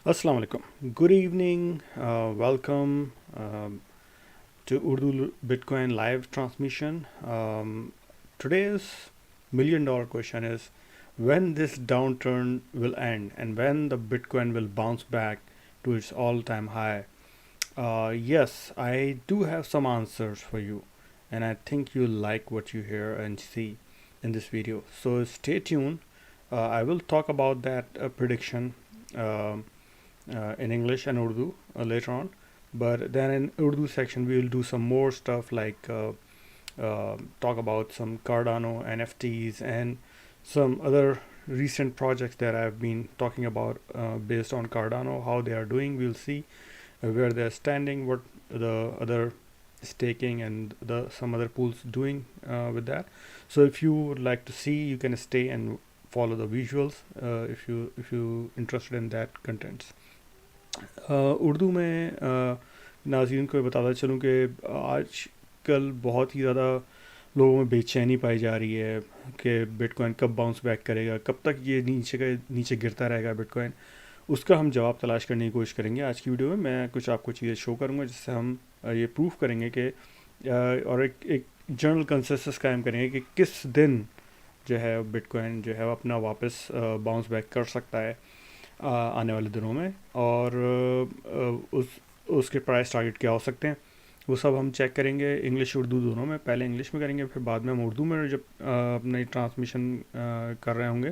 Assalamu alaikum. Good evening. Welcome to Urdu Bitcoin live transmission. Today's million-dollar question is when this downturn will end and when the Bitcoin will bounce back to its all-time high. Yes, I do have some answers for you, and I think you'll like what you hear and see in this video. So stay tuned. I will talk about that prediction. Um in English and Urdu later on. But then in Urdu section, we will do some more stuff like talk about some Cardano NFTs and some other recent projects that I've been talking about based on Cardano, how they are doing. We'll see where they're standing, what the other staking and the some other pools doing with that. So if you would like to see, you can stay and follow the visuals if you interested in that contents. Urdu में नाज़रीन को बताता चलूँ कि आजकल बहुत ही ज़्यादा लोगों में बेचैनी पाई जा रही है कि बिटकॉइन कब बाउंस बैक करेगा, कब तक ये नीचे गिरता रहेगा बिटकॉइन। उसका हम जवाब तलाश करने की कोशिश करेंगे। आज की वीडियो में मैं कुछ आपको चीज़ें शो करूँगा जिससे हम ये प्रूफ करेंगे कि और एक जनरल कंसेंसस कायम करेंगे कि किस दिन जो है बिटकॉइन जो है अपना वापस बाउंस बैक कर सकता है आने वाले दिनों में, और उसके प्राइस टारगेट क्या हो सकते हैं वो सब हम चेक करेंगे इंग्लिश उर्दू दोनों में। पहले इंग्लिश में करेंगे, फिर बाद में हम उर्दू में जब अपनी ट्रांसमिशन कर रहे होंगे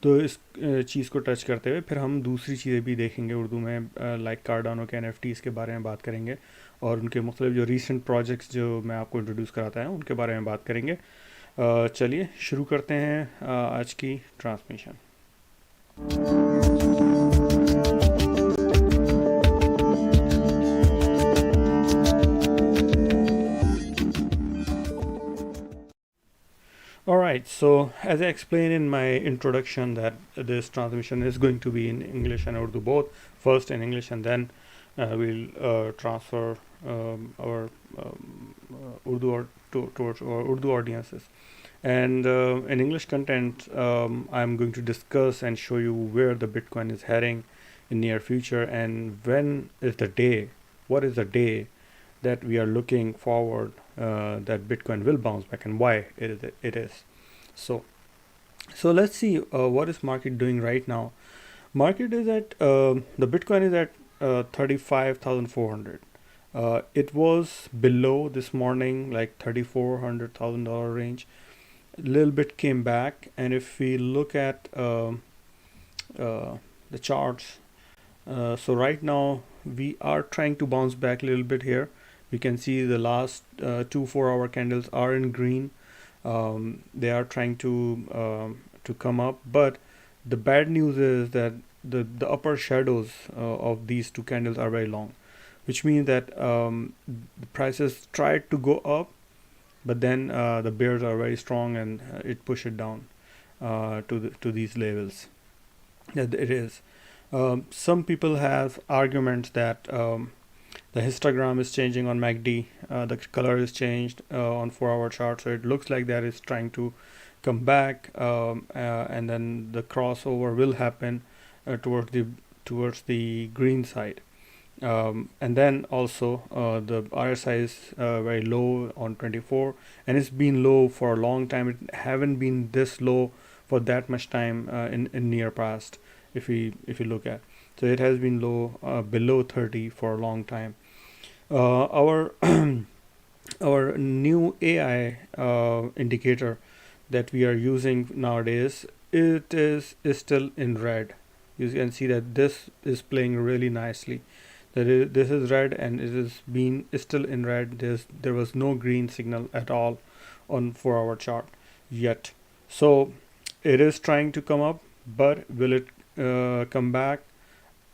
तो इस चीज़ को टच करते हुए फिर हम दूसरी चीज़ें भी देखेंगे उर्दू में, लाइक कार्डानो के एनएफटीज़ के बारे में बात करेंगे और उनके मुख्तलिफ जो रीसेंट प्रोजेक्ट्स जो मैं आपको इंट्रोड्यूस कराता है उनके बारे में बात करेंगे। चलिए शुरू करते हैं आज की transmission. Alright, so as I explained in my introduction that this transmission is going to be in English and Urdu both, first in English and then we'll transfer our Urdu towards our Urdu audiences. And in English content, I'm going to discuss and show you where the Bitcoin is heading in near future and when is the day, what is the day that we are looking forward that Bitcoin will bounce back and why it is. So let's see what is market doing right now. Market is at the Bitcoin is at 35,400. It was below this morning, like $3,400,000 range. A little bit came back, and if we look at the charts, so right now we are trying to bounce back a little bit here. We can see the last 2 4-hour candles are in green. They are trying to come up, but the bad news is that the upper shadows of these two candles are very long, which means that the prices tried to go up, but then the bears are very strong and it pushed it down to these levels that it is. Some people have arguments that the histogram is changing on MACD, the color is changed on 4-hour chart, so it looks like that is trying to come back, and then the crossover will happen towards the green side. And then also the RSI is very low on 24, and it's been low for a long time. It haven't been this low for that much time in near past. If you look at, so it has been low below 30 for a long time. Our our new AI indicator that we are using nowadays, it is still in red. You can see that this is playing really nicely. This is red and it is still in red. There was no green signal at all on 4-hour chart yet. So it is trying to come up, but will it come back?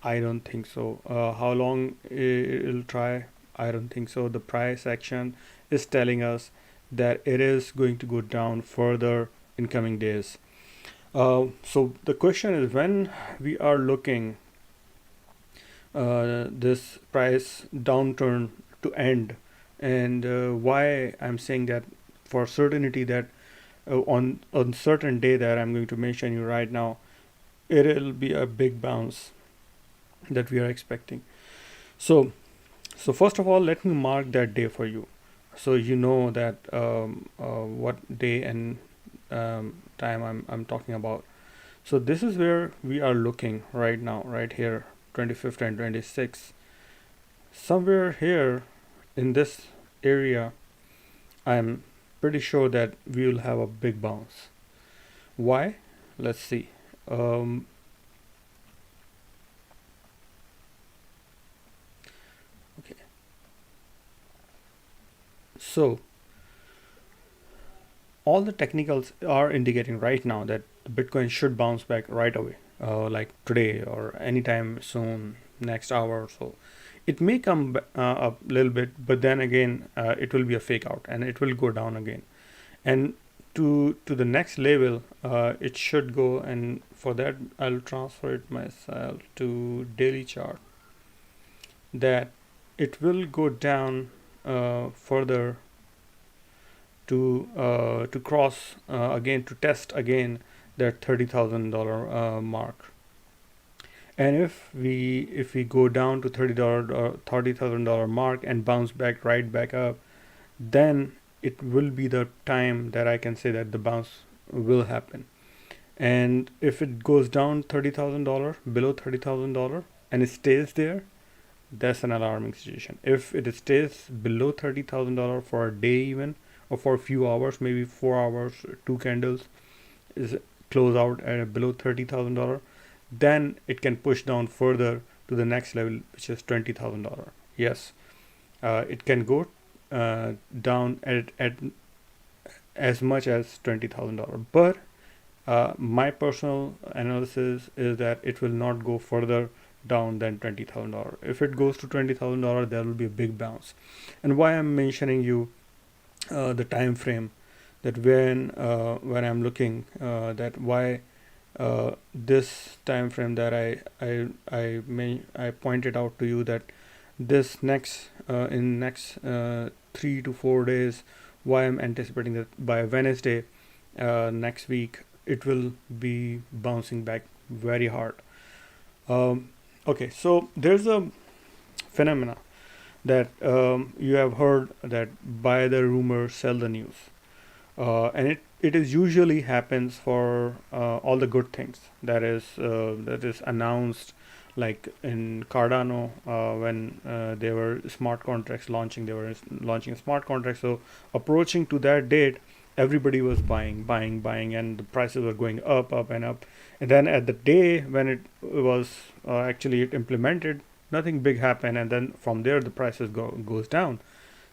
I don't think so. How long it'll try? I don't think so. The price action is telling us that it is going to go down further in coming days. So the question is when we are looking this price downturn to end, and why I'm saying that for certainty that on certain day that I'm going to mention you right now, it'll be a big bounce. that we are expecting. So, so first of all, let me mark that day for you, so you know that what day and time I'm talking about. So this is where we are looking right now, right here, 25th and 26th. Somewhere here in this area, I'm pretty sure that we will have a big bounce. Why? Let's see. Um, okay, so all the technicals are indicating right now that Bitcoin should bounce back right away, like today or anytime soon, next hour or so. It may come up a little bit, but then again, it will be a fake out and it will go down again. And to the next level, it should go. And for that, I'll transfer it myself to daily chart. That it will go down further to cross again, to test again that $30,000 mark. And if we go down to $30,000 mark and bounce back right back up, then it will be the time that I can say that the bounce will happen. And if it goes down $30,000, below $30,000, and it stays there, that's an alarming situation. If it stays below $30,000 for a day, even, or for a few hours, maybe 4 hours, two candles, is close out at below $30,000, then it can push down further to the next level, which is $20,000. Yes, it can go down at as much as $20,000, but my personal analysis is that it will not go further down than $20,000. If it goes to $20,000, there will be a big bounce. And why I'm mentioning you the time frame, that when I'm looking that why this time frame that I pointed out to you, that this next in next 3 to 4 days, why I'm anticipating that by Wednesday next week it will be bouncing back very hard. Okay, so there's a phenomena that you have heard, that buy the rumor, sell the news, and it is usually happens for all the good things that is announced, like in Cardano, when they were smart contracts launching, they were launching smart contracts. So approaching to that date, everybody was buying, and the prices were going up and up. And then at the day when it was actually it implemented, nothing big happened, and then from there the prices goes down.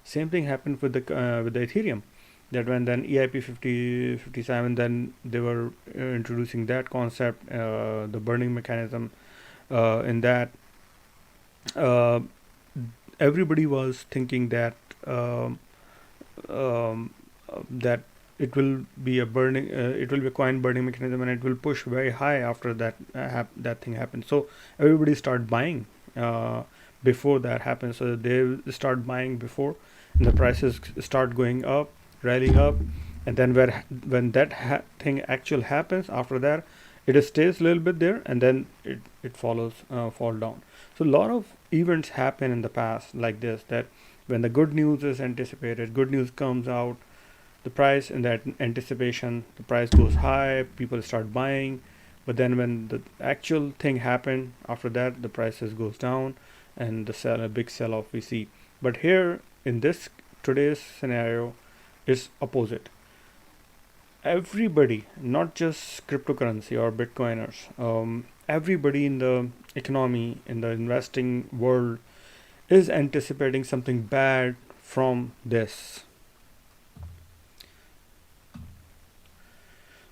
Same thing happened with the Ethereum, that when then EIP 5057, then they were introducing that concept, the burning mechanism in that. uh, Everybody was thinking that um, that it will be a coin burning mechanism, and it will push very high after that thing happens. So everybody start buying before that happens. So they start buying before, and the prices start going up, rallying up. And then when that thing actual happens, after that it stays a little bit there, and then it fall down. So a lot of events happen in the past like this, that when the good news is anticipated, good news comes out, the price in that anticipation, the price goes high, people start buying. But then when the actual thing happened, after that the prices goes down, and a big sell off we see. But here in this today's scenario, is opposite. Everybody, not just cryptocurrency or bitcoiners, everybody in the economy, in the investing world, is anticipating something bad from this.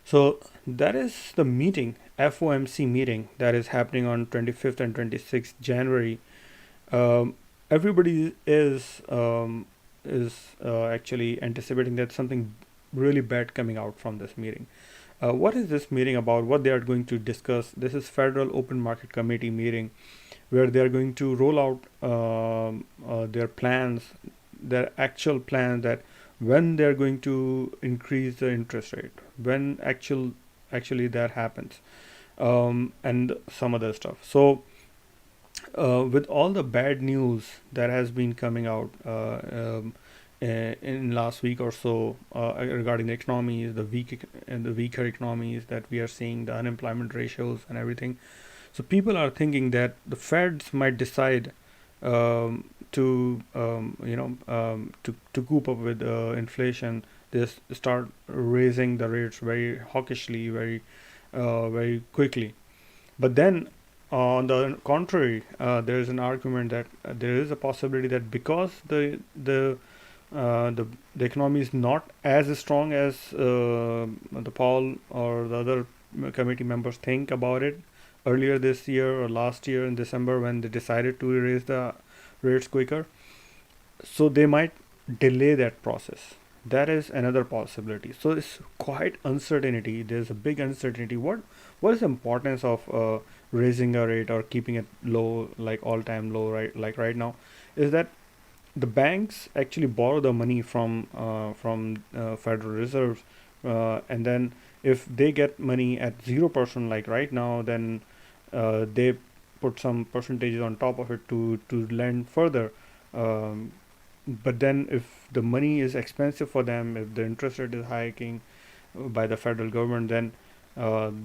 So that is the meeting, FOMC meeting, that is happening on 25th and 26th January. Um, Everybody is actually anticipating that something really bad coming out from this meeting. What is this meeting about? What they are going to discuss? This is Federal Open Market Committee meeting, where they are going to roll out their plans, their actual plans, that when they are going to increase the interest rate, when actually that happens, and some other stuff. So with all the bad news that has been coming out in last week or so regarding the economies, and the weaker economies that we are seeing, the unemployment ratios and everything. So people are thinking that the Feds might decide to coop up with inflation. They start raising the rates very hawkishly, very quickly. But then, on the contrary, there is an argument that there is a possibility that because uh, the the economy is not as strong as the Paul or the other committee members think about it earlier this year or last year in December when they decided to raise the rates quicker, so they might delay that process. That is another possibility. So it's quite uncertainty. There's a big uncertainty. What is the importance of raising a rate or keeping it low, like all time low, right? Like right now, is that the banks actually borrow the money from Federal Reserves, and then if they get money at 0%, like right now, then they put some percentages on top of it to lend further. Um, but then if the money is expensive for them, if the interest rate is hiking by the federal government, then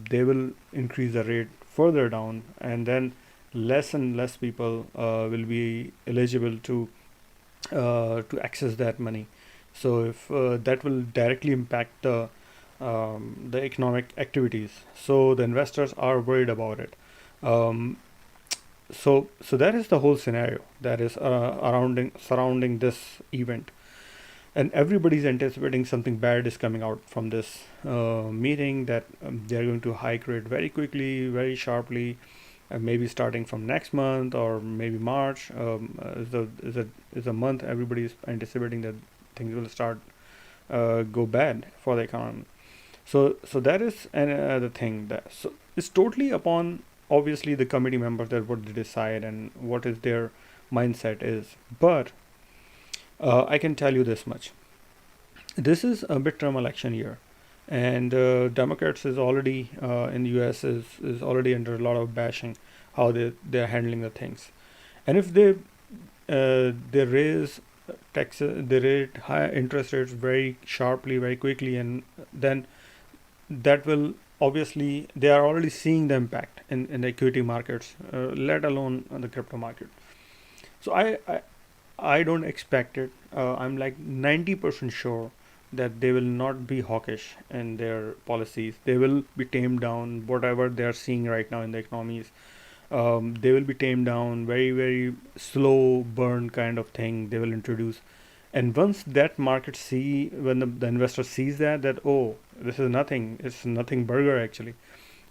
they will increase the rate further down, and then less and less people will be eligible to access that money. So if that will directly impact the economic activities. So the investors are worried about it. Um, so that is the whole scenario that is surrounding this event, and everybody's anticipating something bad is coming out from this meeting, that they're going to hike rate very quickly, very sharply, maybe starting from next month or maybe March. Is a month everybody is anticipating that things will start go bad for the economy. So that is another thing, that so it's totally upon obviously the committee members that what they decide and what is their mindset is. But I can tell you this much: this is a midterm election year, and Democrats is already in the U.S. is already under a lot of bashing how they're handling the things. And if they raise taxes, they rate high interest rates very sharply, very quickly, and then that will obviously, they are already seeing the impact in the equity markets, let alone on the crypto market. So I don't expect it. I'm like 90% sure that they will not be hawkish in their policies. They will be tamed down. Whatever they are seeing right now in the economies, they will be tamed down. Very, very slow burn kind of thing they will introduce. And once that market see, when the investor sees that oh, this is nothing, it's nothing burger actually.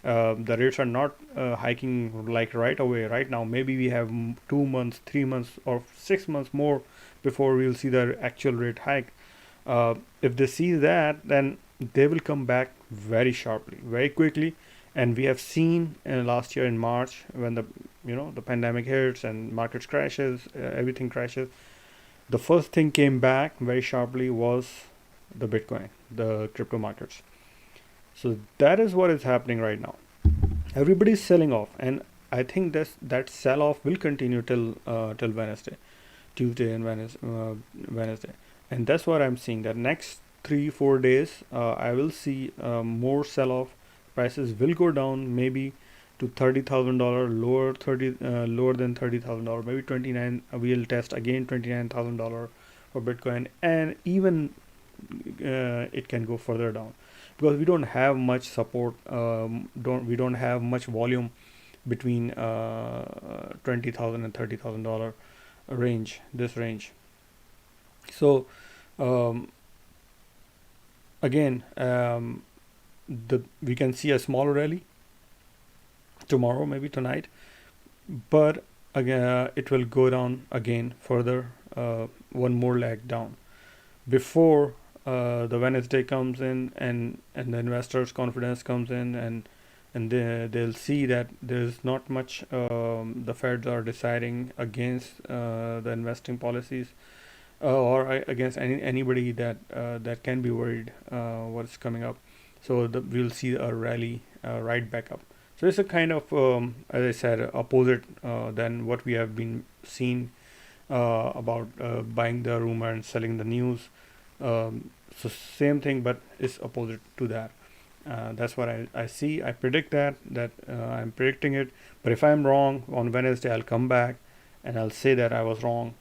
The rates are not hiking like right away, right now. Maybe we have 2 months, 3 months, or 6 months more before we'll see the actual rate hike. If they see that, then they will come back very sharply, very quickly. And we have seen last year in March when the pandemic hits and markets crashes, everything crashes. The first thing came back very sharply was the Bitcoin, the crypto markets. So that is what is happening right now. Everybody's selling off, and I think that sell off will continue till Wednesday, Tuesday and Wednesday, and that's what I'm seeing. That next 3-4 days, I will see more sell off. Prices will go down maybe to $30,000, lower than $30,000, maybe 29. We'll test again $29,000 for Bitcoin, and even it can go further down because we don't have much support. We don't have much volume between 20,000 and $30,000 range. This range. So um, again, the we can see a small rally tomorrow, maybe tonight, but again it will go down again further, one more leg down before the Wednesday comes in, and the investors' confidence comes in, and they'll see that there's not much. The Feds are deciding against the investing policies, or against anybody that can be worried what's coming up. So we'll see a rally right back up. So it's a kind of, as I said, opposite than what we have been seen about buying the rumor and selling the news. So same thing, but it's opposite to that. That's what I see. I predict that I'm predicting it. But if I'm wrong on Wednesday, I'll come back and I'll say that I was wrong.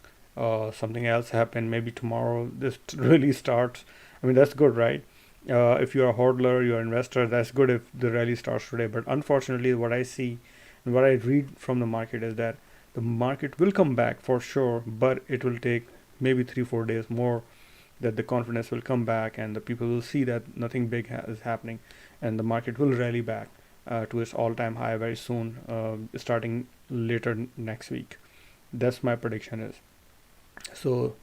Something else happened. Maybe tomorrow this really starts. I mean, that's good, right? If you're a hodler, you're an investor, that's good if the rally starts today. But unfortunately, what I see and what I read from the market is that the market will come back for sure, but it will take maybe 3-4 days more, that the confidence will come back and the people will see that nothing big is happening, and the market will rally back to its all-time high very soon, starting later next week. That's my prediction is. So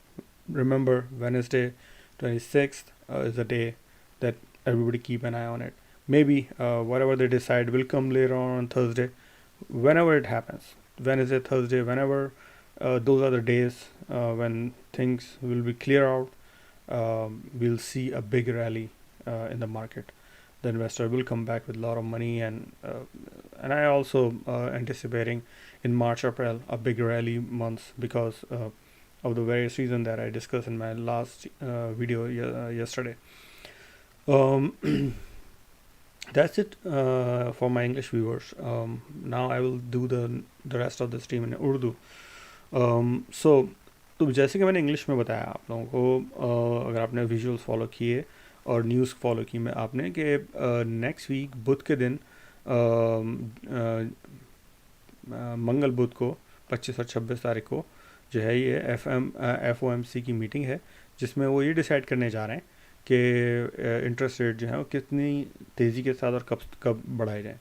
remember, Wednesday 26th is the day that everybody keep an eye on it. Maybe whatever they decide will come later on Thursday, whenever it happens. Wednesday, Thursday, whenever, those are the days when things will be clear out. We'll see a big rally in the market. The investor will come back with a lot of money, and I also anticipating in March, April a big rally months, because of the various reasons that I discussed in my last video yesterday. Um, that's it for my English viewers. Now I will do the rest of the stream in Urdu. So तो जैसे कि मैंने English में बताया आप लोगों को, अगर आपने विजुअल्स फॉलो किए और न्यूज़ फॉलो की में आपने, कि नेक्स्ट वीक बुध के दिन, मंगल बुध को 25 और 26 तारीख को जो है ये FOMC की मीटिंग है, जिसमें वो ये डिसाइड करने जा रहे हैं कि इंटरेस्ट रेट जो है वो कितनी तेज़ी के साथ और कब कब बढ़ाए जाएँ।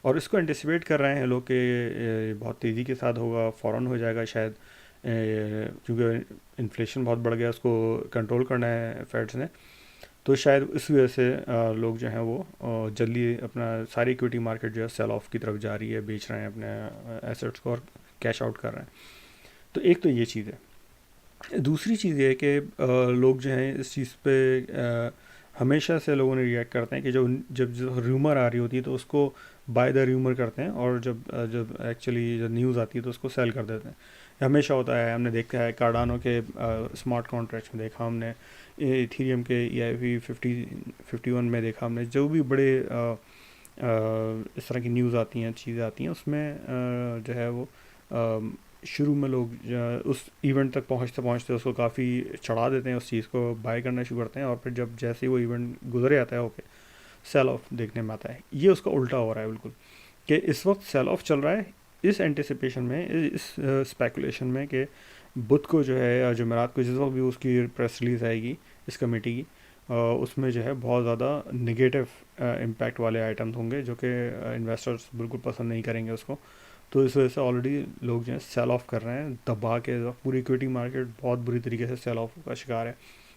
और इसको एंटिसिपेट कर रहे हैं लोग कि बहुत तेज़ी के साथ होगा, फ़ौरन हो जाएगा शायद, क्योंकि इन्फ्लेशन बहुत बढ़ गया, उसको कंट्रोल करना है फेड्स ने। तो शायद इस वजह से लोग जो हैं वो जल्दी अपना सारी इक्विटी मार्केट जो है सेल ऑफ की तरफ जा रही है, बेच रहे हैं अपने एसेट्स को और कैश आउट कर रहे हैं। तो एक तो ये चीज़ है। दूसरी चीज़ ये है कि लोग जो हैं इस चीज़ पे हमेशा से लोगों ने रिएक्ट करते हैं कि जब र्यूमर आ रही होती है तो उसको बाय द र्यूमर करते हैं, और जब एक्चुअली जब न्यूज़ आती है तो उसको सेल कर देते हैं। हमेशा होता है, हमने देखा है कार्डानो के स्मार्ट कॉन्ट्रैक्ट्स में देखा हमने, इथीरियम के EIP 51 में देखा हमने, जो भी बड़े इस तरह की न्यूज़ आती हैं, चीज़ें आती हैं, उसमें जो है वो शुरू में लोग उस इवेंट तक पहुंचते पहुंचते उसको काफ़ी चढ़ा देते हैं, उस चीज़ को बाय करना शुरू करते हैं, और फिर जब जैसे ही वो इवेंट गुजर जाता है ओके सेल ऑफ देखने में आता है। ये उसका उल्टा हो रहा है बिल्कुल, कि इस वक्त सेल ऑफ चल रहा है इस एंटिसिपेशन में, इस स्पेकुलेशन में कि बुध को जो है या जुमेरात को जिस वक्त भी उसकी प्रेस रिलीज़ आएगी इस कमेटी की, उसमें जो है बहुत ज़्यादा नेगेटिव इम्पैक्ट वाले आइटम्स होंगे, जो कि इन्वेस्टर्स बिल्कुल पसंद नहीं करेंगे उसको। तो इस वजह से ऑलरेडी लोग जो है सेल ऑफ कर रहे हैं दबा के। पूरी इक्विटी मार्केट बहुत बुरी तरीके से सेल ऑफ का शिकार है,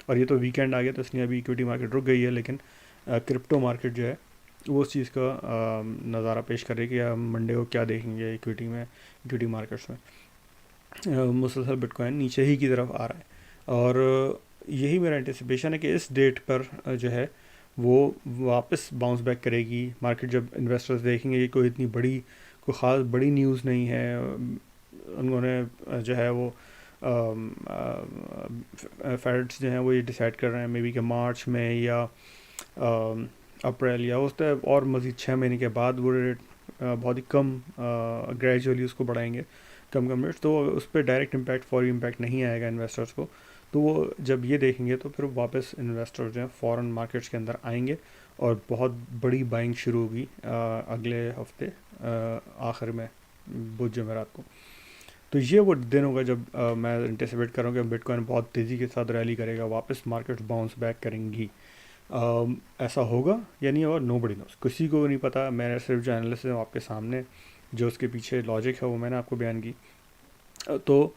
और ये तो वीकेंड आ गया तो इसलिए अभी इक्विटी मार्केट रुक गई है, लेकिन क्रिप्टो मार्केट जो है वो उस चीज़ का नज़ारा पेश कर रही है कि हम मंडे को क्या देखेंगे इक्विटी मार्केट्स में। मुसलसल बिटकॉइन नीचे ही की तरफ आ रहा है, और यही मेरा एंटिसिपेशन है कि इस डेट पर जो है वो वापस बाउंस बैक करेगी मार्केट, जब इन्वेस्टर्स देखेंगे कि कोई इतनी कोई ख़ास बड़ी न्यूज़ नहीं है। उन्होंने जो है वो फेड्स जो हैं वो ये डिसाइड कर रहे हैं मे बी कि मार्च में या अप्रैल या उस तरह, और मज़ीद 6 महीने के बाद वो रेट बहुत ही कम ग्रेजुअली उसको बढ़ाएंगे, कम रेट। तो उस पर डायरेक्ट इम्पैक्ट फौरी इम्पैक्ट नहीं आएगा इन्वेस्टर्स को। तो वो जब ये देखेंगे तो फिर वापस इन्वेस्टर्स जो हैं फ़ौरन मार्केट्स के अंदर आएंगे, और बहुत बड़ी बाइंग शुरू होगी अगले हफ्ते आखिर में बुध जुमेरात को। तो ये वो दिन होगा जब मैं एंटिसिपेट कर रहा हूँ कि बिटकॉइन बहुत तेज़ी के साथ रैली करेगा, वापस मार्केट्स बाउंस बैक करेंगी। ऐसा होगा या नहीं होगा, नोबडी नोस, किसी को नहीं पता। मैंने सिर्फ जो एनालिसिस है आपके सामने, जो उसके पीछे लॉजिक है वो मैंने आपको बयान की। तो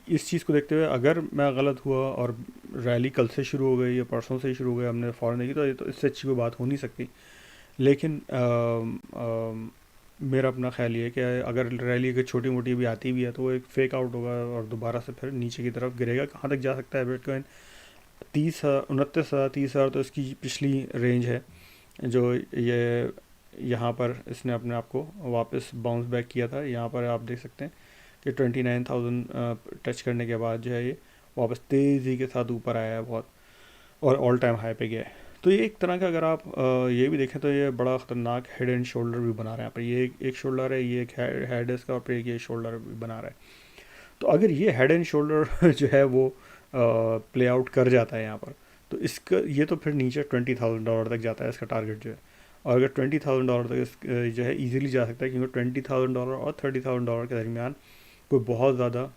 इस चीज़ को देखते हुए अगर मैं गलत हुआ और रैली कल से शुरू हो गई या परसों से ही शुरू हो गई, हमने फ़ौरन देखी, तो इससे अच्छी कोई बात हो नहीं सकती। लेकिन मेरा अपना ख्याल ये है कि अगर रैली अगर छोटी मोटी भी आती भी है तो वो एक फेक आउट होगा और दोबारा से फिर नीचे की तरफ गिरेगा। कहाँ तक जा सकता है बिटकॉइन? 29,000 30,000 तो इसकी पिछली रेंज है, जो ये यहाँ पर इसने अपने आप को वापस बाउंस बैक किया था। यहाँ पर आप देख सकते हैं कि 29,000 टच करने के बाद जो है ये वापस तेज़ी के साथ ऊपर आया है बहुत, और ऑल टाइम हाई पे गया है। तो ये एक तरह का, अगर आप ये भी देखें तो ये बड़ा ख़तरनाक हेड एंड शोल्डर भी बना रहा है। यहाँ पर ये एक शोल्डर है, ये एक हेड है इसका, और फिर ये शोल्डर भी बना रहा है। तो अगर ये हेड एंड शोल्डर जो है वो प्ले आउट कर जाता है यहाँ पर, तो इसका ये तो फिर नीचे $20,000 तक जाता है इसका टारगेट जो है। और अगर $20,000 तक जो है इजीली जा सकता है, क्योंकि $20,000 और $30,000 के दरमियान कोई बहुत ज़्यादा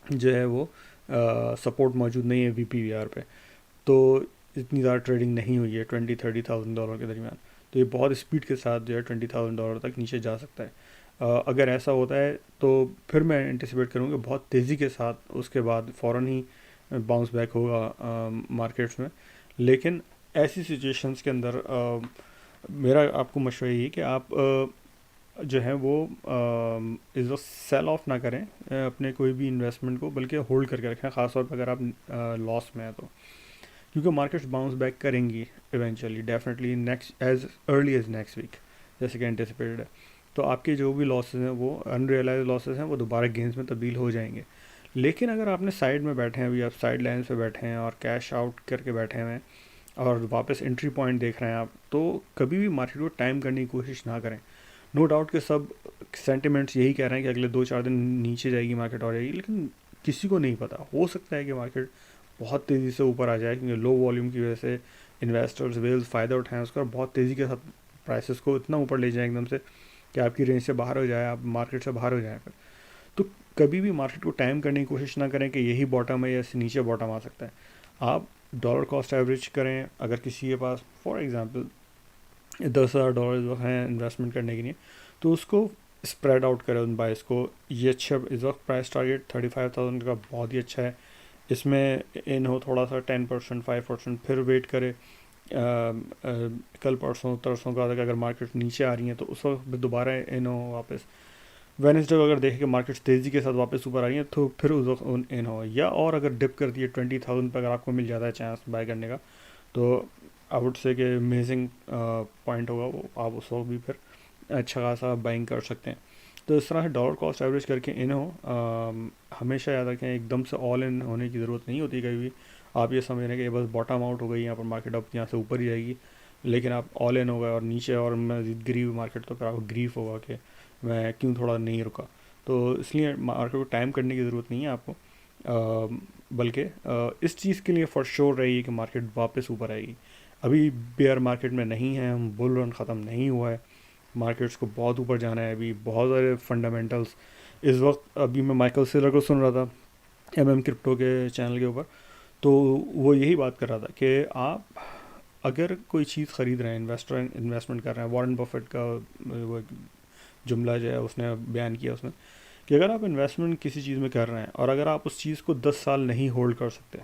जो है वो सपोर्ट मौजूद नहीं है VPVR पे। तो इतनी ज़्यादा ट्रेडिंग नहीं हुई है $20,000-30,000 के दरमियान। तो ये बहुत स्पीड के साथ जो है $20,000 तक नीचे जा सकता है। अगर ऐसा होता है तो फिर मैं एंटिसिपेट करूँगा बहुत तेज़ी के साथ उसके बाद फ़ौरन ही बाउंस बैक होगा मार्केट्स में। लेकिन ऐसी सिचुएशंस के अंदर मेरा आपको मशवरा यही कि आप जो है वो इस वक्त सेल ऑफ ना करें अपने कोई भी इन्वेस्टमेंट को, बल्कि होल्ड करके रखें, ख़ासतौर पर अगर आप लॉस में हैं तो, क्योंकि मार्केट्स बाउंस बैक करेंगी eventually, definitely next as early as next week, जैसे कि एंटिसिपेटेड है। तो आपके जो भी लॉसेस हैं वो अनरियलाइज लॉसेस हैं, वो दोबारा गेंस में तब्दील हो जाएंगे। लेकिन अगर आपने साइड में बैठे हैं, अभी आप साइड लाइन्स पे बैठे हैं और कैश आउट करके बैठे हैं और वापस एंट्री पॉइंट देख रहे हैं आप, तो कभी भी मार्केट को टाइम करने की कोशिश ना करें। नो डाउट कि सब सेंटिमेंट्स यही कह रहे हैं कि अगले 2-4 दिन नीचे जाएगी मार्केट और जाएगी, लेकिन किसी को नहीं पता, हो सकता है कि मार्केट बहुत तेज़ी से ऊपर आ जाए, क्योंकि लो वॉल्यूम की वजह से इन्वेस्टर्स वेल्स फ़ायदा उठाएं उसका, बहुत तेज़ी के साथ प्राइसेस को इतना ऊपर ले जाएं एकदम से कि आपकी रेंज से बाहर हो जाए, आप मार्केट से बाहर हो जाए। फिर तो कभी भी मार्केट को टाइम करने की कोशिश ना करें कि यही बॉटम है या इससे नीचे बॉटम आ सकता है। आप डॉलर कॉस्ट एवरेज करें। अगर किसी के पास फॉर एग्ज़ाम्पल $10,000 हैं इन्वेस्टमेंट करने के लिए, तो उसको स्प्रेड आउट करें उन बाइस को। ये अच्छा इस वक्त प्राइस टारगेट 35,000 का बहुत ही अच्छा है। इसमें इन हो थोड़ा सा 10% 5%, फिर वेट करे कल परसों तरसों का अगर मार्केट नीचे आ रही हैं तो उस वक्त दोबारा इन हो वापस। वेडनेसडे को अगर देखें कि मार्केट्स तेज़ी के साथ वापस ऊपर आ रही हैं तो फिर उस वक्त इन हो, या और अगर डिप करती है 20,000 पर अगर आपको मिल जाता है चांस बाय करने का, तो आई वुड से कि अमेजिंग पॉइंट होगा वो, आप उस वक्त भी फिर अच्छा खासा बाइंग कर सकते हैं। तो इस तरह से डॉलर कॉस्ट एवरेज करके इन हो। हमेशा याद रखें एकदम से ऑल इन होने की ज़रूरत नहीं होती कभी भी। आप ये समझ रहे हैं कि बस बॉटम आउट हो गई यहाँ पर मार्केट, अब यहाँ से ऊपर ही जाएगी, लेकिन आप ऑल इन हो गए और नीचे और मज़ीद गिरी मार्केट, तो फिर आपको ग्रीफ होगा कि मैं क्यों थोड़ा नहीं रुका। तो इसलिए मार्केट को टाइम करने की ज़रूरत नहीं है आपको, बल्कि इस चीज़ के लिए फॉर श्योर रहिए कि मार्केट वापस ऊपर आएगी। अभी बेयर मार्केट में नहीं है हम, बुल रन ख़त्म नहीं हुआ है, मार्केट्स को बहुत ऊपर जाना है। अभी बहुत सारे फंडामेंटल्स इस वक्त, अभी मैं माइकल सेलर को सुन रहा था क्रिप्टो के चैनल के ऊपर, तो वो यही बात कर रहा था कि आप अगर कोई चीज़ ख़रीद रहे हैं, इन्वेस्टमेंट कर रहे हैं, वॉरेन बफेट का वो जुमला जो है उसने बयान किया उसमें, कि अगर आप इन्वेस्टमेंट किसी चीज़ में कर रहे हैं और अगर आप उस चीज़ को 10 साल नहीं होल्ड कर सकते,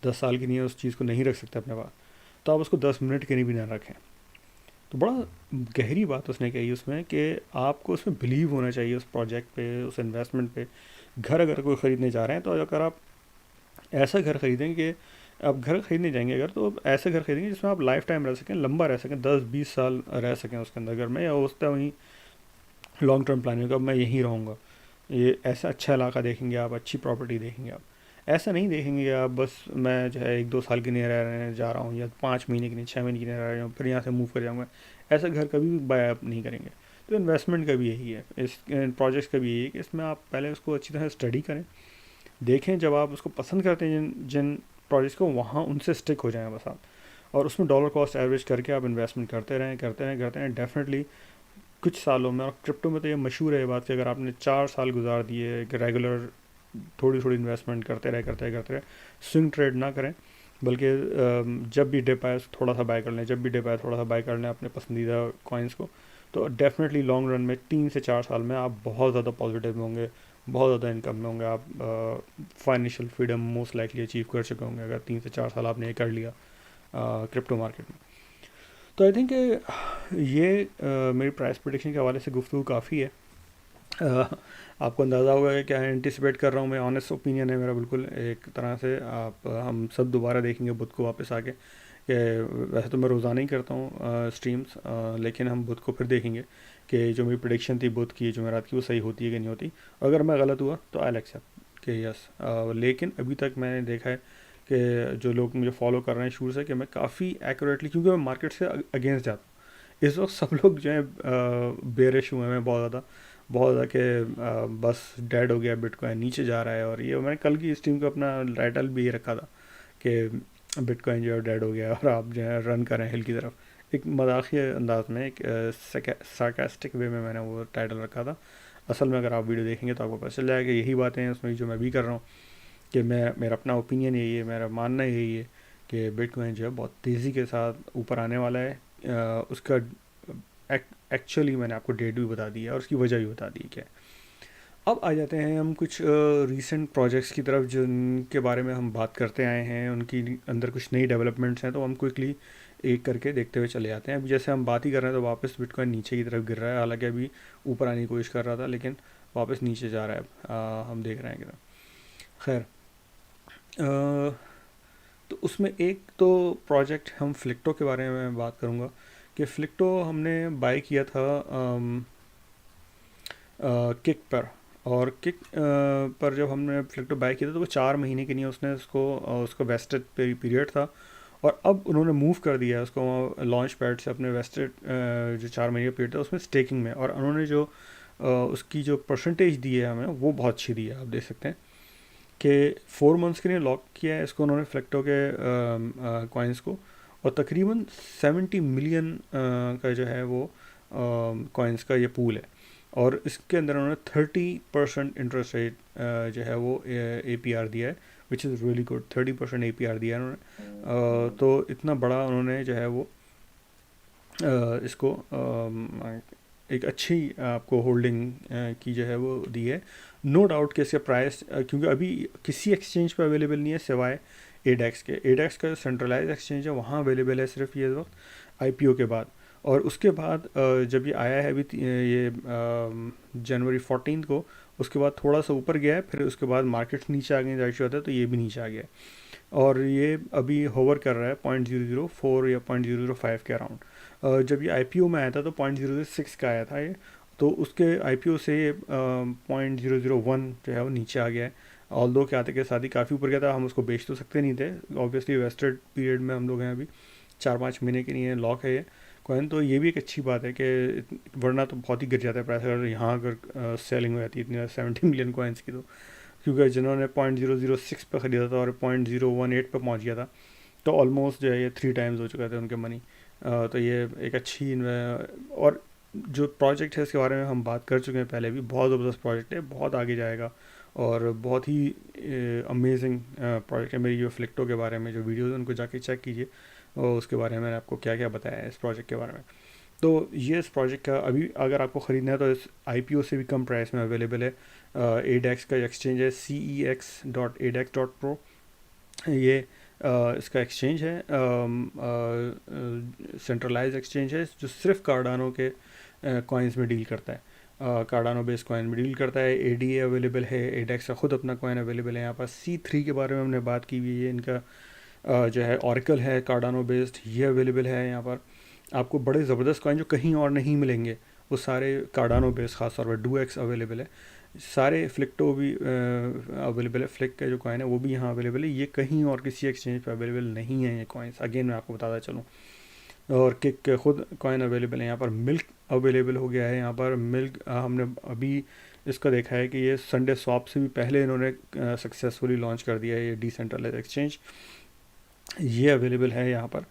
10 साल के लिए उस चीज़ को नहीं रख सकते अपने पास, तो आप उसको 10 मिनट के लिए भी ना रखें। तो बड़ा गहरी बात उसने कही उसमें कि आपको उसमें बिलीव होना चाहिए, उस प्रोजेक्ट पे, उस इन्वेस्टमेंट पे। घर अगर कोई ख़रीदने जा रहे हैं, तो अगर आप ऐसा घर ख़रीदें कि आप घर ख़रीदने जाएंगे अगर, तो ऐसे घर ख़रीदेंगे जिसमें आप लाइफ टाइम रह सकें, लंबा रह सकें, 10-20 साल रह सकें उसके अंदर घर में, या उसका वहीं लॉन्ग टर्म प्लानिंग का मैं यहीं रहूँगा। ये ऐसा अच्छा इलाका देखेंगे आप, अच्छी प्रॉपर्टी देखेंगे आप। ऐसा नहीं देखेंगे कि आप बस मैं जो है 1-2 साल के लिए रहने जा रहा हूँ, या 5 महीने के लिए, 6 महीने के लिए रह रहा हूँ, फिर यहाँ से मूव कर जाऊँगा। ऐसा घर कभी भी बाय अप नहीं करेंगे। तो इन्वेस्टमेंट का भी यही है, इस प्रोजेक्ट्स का भी यही है कि इसमें आप पहले उसको अच्छी तरह स्टडी करें, देखें, जब आप उसको पसंद करते हैं जिन जिन प्रोजेक्ट्स को, वहाँ उनसे स्टिक हो जाएं बस आप, और उसमें डॉलर कॉस्ट एवरेज करके आप इन्वेस्टमेंट करते रहें डेफिनेटली कुछ सालों में। और क्रिप्टो में तो ये मशहूर है ये बात कि अगर आपने 4 साल गुजार दिए कि रेगुलर थोड़ी थोड़ी इन्वेस्टमेंट करते रहे, स्विंग ट्रेड ना करें, बल्कि जब भी डिप आए थोड़ा सा बाय कर लें, जब भी डिप आए थोड़ा सा बाय कर लें अपने पसंदीदा कॉइन्स को। तो डेफिनेटली लॉन्ग रन में 3 से 4 साल में आप बहुत ज़्यादा पॉजिटिव में होंगे, बहुत ज़्यादा इनकम में होंगे, आप financial freedom most likely achieve कर चुके होंगे अगर 3 से 4 साल आपने ये कर लिया क्रिप्टो मार्केट में। तो आई थिंक ये मेरी प्राइस प्रेडिक्शन के हवाले से गुफ्तगू काफ़ी है। आपको अंदाज़ा होगा कि क्या एंटिसिपेट कर रहा हूँ मैं, ऑनेस्ट ओपिनियन है मेरा बिल्कुल एक तरह से। आप हम सब दोबारा देखेंगे बुध को वापस आके कि वैसे तो मैं रोज़ाना ही करता हूँ स्ट्रीम्स, लेकिन हम बुध को फिर देखेंगे कि जो मेरी प्रेडिक्शन थी बुध की जुमेरात की वो सही होती है कि नहीं होती। अगर मैं गलत हुआ तो आई एक्सेप्ट कि यस। लेकिन अभी तक मैंने देखा है कि जो लोग मुझे फॉलो कर रहे हैं शुरू से, कि मैं काफ़ी एक्यूरेटली, क्योंकि मैं मार्केट से अगेंस्ट जाता हूँ। इस वक्त सब लोग जो है बेरिश हुए हैं बहुत ज़्यादा कि बस डेड हो गया, बिटकॉइन नीचे जा रहा है। और ये मैंने कल की स्ट्रीम को अपना टाइटल भी ये रखा था कि बिटकॉइन जो है डेड हो गया और आप जो है रन कर रहे हैं हिल की तरफ। एक मजाकिया अंदाज में, एक सार्कास्टिक वे में मैंने वो टाइटल रखा था। असल में अगर आप वीडियो देखेंगे तो आपको पता चल जाएगा यही बातें हैं उसमें जो मैं भी कर रहा हूँ, कि मेरा अपना ओपिनियन यही है, मेरा मानना यही है कि बिटकॉइन जो है बहुत तेज़ी के साथ ऊपर आने वाला है। उसका एक्चुअली मैंने आपको डेट भी बता दी है और उसकी वजह भी बता दी है क्या है। अब आ जाते हैं हम कुछ रीसेंट प्रोजेक्ट्स की तरफ जिनके बारे में हम बात करते आए हैं, उनकी अंदर कुछ नई डेवलपमेंट्स हैं, तो हम क्विकली एक करके देखते हुए चले जाते हैं। अभी जैसे हम बात ही कर रहे हैं तो वापस बिटकॉइन नीचे की तरफ गिर रहा है, हालांकि अभी ऊपर आने की कोशिश कर रहा था लेकिन वापस नीचे जा रहा है। हम देख रहे हैं कि खैर, अ, तो उसमें एक तो प्रोजेक्ट हम फ्लिक्टो के बारे में बात करूँगा कि फ्लिक्टो हमने बाय किया था किक पर। और किक पर जब हमने फ्लिक्टो बाय किया था तो वो 4 महीने के लिए उसने उसको वेस्टेड पीरियड था, और अब उन्होंने मूव कर दिया है उसको लॉन्च पैड से अपने वेस्टेड जो 4 महीने का पीरियड था उसमें स्टेकिंग में। और उन्होंने जो उसकी जो परसेंटेज दी है हमें वो बहुत अच्छी दी है। आप देख सकते हैं कि 4 मंथ्स के लिए लॉक किया है इसको उन्होंने फ्लिक्टो के कॉइन्स को, और तकरीबन 70 मिलियन का जो है वो कॉइन्स का ये पूल है। और इसके अंदर उन्होंने 30% इंटरेस्ट रेट जो है वो APR दिया है, which is really good. 30% APR दिया है उन्होंने। तो इतना बड़ा उन्होंने जो है वो इसको एक अच्छी आपको होल्डिंग की जो है वो दी है। नो डाउट कि इसका प्राइस क्योंकि अभी किसी एक्सचेंज पे अवेलेबल नहीं है सिवाय एडेक्स के। एडेक्स का सेंट्रलाइज एक्सचेंज है, वहाँ अवेलेबल है सिर्फ ये वक्त IPO के बाद। और उसके बाद जब ये आया है अभी ये जनवरी 14 को, उसके बाद थोड़ा सा ऊपर गया है, फिर उसके बाद मार्केट्स नीचे आ गए, जाहिर सी बात है, तो ये भी नीचे आ गया है। और ये अभी होवर कर रहा है 0.004 या 0.005 के अराउंड। जब ये IPO में आया था तो 0.006 का आया था ये, तो उसके IPO से 0.001 जो है वो नीचे आ गया है। ऑल दो के आते के साथ ही काफ़ी ऊपर गया था, हम उसको बेच तो सकते नहीं थे, ऑब्वियसली वेस्टेड पीरियड में हम लोग हैं, अभी 4-5 महीने के लिए लॉक है ये कॉइन। तो ये भी एक अच्छी बात है कि वरना तो बहुत ही गिर जाता है प्राइस अगर यहाँ अगर सेलिंग हो जाती है इतनी 70 मिलियन कॉइन्स की। तो क्योंकि जिन्होंने 0.006 पे ख़रीदा था और 0.018 पे पहुँच गया था, तो ऑलमोस्ट जो है ये 3 टाइम्स हो चुका था उनके मनी। तो ये एक अच्छी और जो प्रोजेक्ट है इसके बारे में हम बात कर चुके हैं पहले भी, बहुत ज़बरदस्त प्रोजेक्ट है, बहुत आगे जाएगा और बहुत ही अमेजिंग प्रोजेक्ट है। मेरी जो फ्लिक्टो के बारे में जो वीडियोज़ उनको जाके चेक कीजिए, और उसके बारे में मैंने आपको क्या क्या बताया है इस प्रोजेक्ट के बारे में। तो ये इस प्रोजेक्ट का अभी अगर आपको ख़रीदना है तो इस IPO से भी कम प्राइस में अवेलेबल है। एडेक्स का एक्सचेंज है cex.adex.pro, ये इसका एक्सचेंज है, सेंट्रलाइज एक्सचेंज है जो सिर्फ कार्डानो के कॉइन्स में डील करता है, कार्डानो बेस कॉइन में डील करता है। ADA अवेलेबल है, एडेक्स का खुद अपना कॉइन अवेलेबल है। यहाँ पर C3 के बारे में हमने बात की हुई है, इनका जो है ऑरिकल है कार्डानो बेस्ड, ये अवेलेबल है। यहाँ पर आपको बड़े ज़बरदस्त कॉइन जो कहीं और नहीं मिलेंगे वो सारे कार्डानो बेस्ड, खास तौर पर डूएक्स अवेलेबल है, सारे फ्लिक्टो भी अवेलेबल है, फ्लिक का जो कॉइन है वो भी यहाँ अवेलेबल है। ये कहीं और किसी एक्सचेंज पे अवेलेबल नहीं है ये कॉइन्स, अगेन मैं आपको बताता चलूँ। और किक के खुद कॉइन अवेलेबल है। यहाँ पर मिल्क अवेलेबल हो गया है। यहाँ पर मिल्क हमने अभी इसका देखा है कि ये संडे स्वैप से भी पहले इन्होंने सक्सेसफुली लॉन्च कर दिया है ये डिसेंट्रलाइज एक्सचेंज, ये अवेलेबल है यहाँ पर।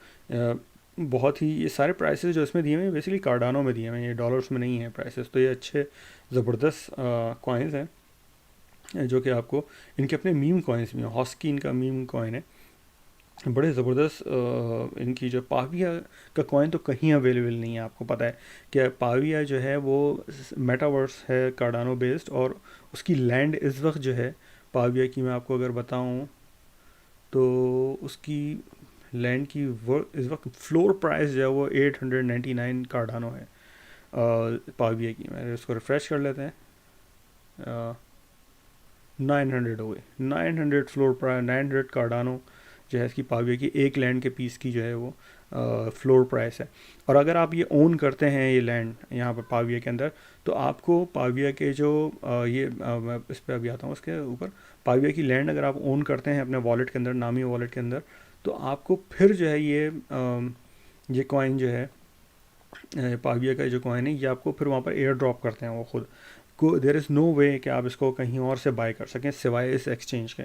बहुत ही ये सारे प्राइसेस जो इसमें दिए हुए हैं बेसिकली कार्डानो में दिए हुए हैं, ये डॉलर्स में नहीं है प्राइसेस। तो ये अच्छे ज़बरदस्त कॉइन्स हैं जो कि आपको इनके अपने मीम कॉइन्स भी हैं। हॉस्की इनका मीम कॉइन है, बड़े ज़बरदस्त। इनकी जो पाविया का कॉइन तो कहीं अवेलेबल नहीं है। आपको पता है कि पाविया जो है वो मेटावर्स है कार्डानो बेस्ड, और उसकी लैंड इस वक्त जो है पाविया की मैं आपको अगर बताऊं तो उसकी लैंड की इस वक्त फ्लोर प्राइस जो है वो 899 कार्डानो है पाविया की। मैं इसको रिफ़्रेश कर लेते हैं, 900 हो गई, 900 फ्लोर प्राइस, 900 कार्डानो जो है इसकी पाविया की एक लैंड के पीस की जो है वो फ्लोर प्राइस है। और अगर आप ये ओन करते हैं ये लैंड यहाँ पर पाविया के अंदर, तो आपको पाविया के जो मैं इस पर अभी आता हूँ उसके ऊपर, पाविया की लैंड अगर आप ओन करते हैं अपने वॉलेट के अंदर, नामी वॉलेट के अंदर, तो आपको फिर जो है ये कॉइन जो है पाविया का जो कॉइन है ये आपको फिर वहाँ पर एयर ड्रॉप करते हैं वो खुद को। देयर इज़ नो वे कि आप इसको कहीं और से बाय कर सकें सिवाय इस एक्सचेंज के।